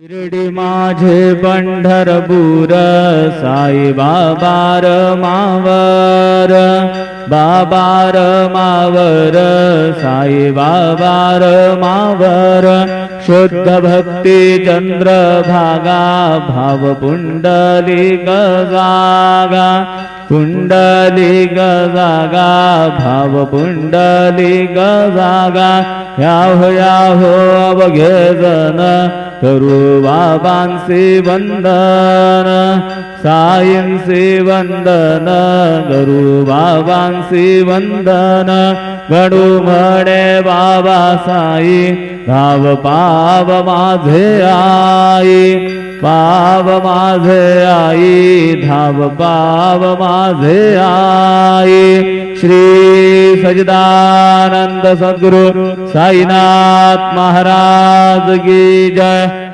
शिर्डी माझे पंढरपूर साई बाबार मावर बाबार मावर साई बाबार मावर शुद्ध भक्ती चंद्र भागा भाव पुंडलिक जागा पुंडलिक जागा भाव पुंडलिक जागा याहो अवघे जन करू बाबांचे वंदन साईंचे वंदन करू बाबांचे वंदन गडू म्हणे बाबा साई धाव पाव माझे आई पाव माझे आई धाव पाव माझे आई श्री सच्चिदानंद सद्गुरु साईनाथ महाराज की जय।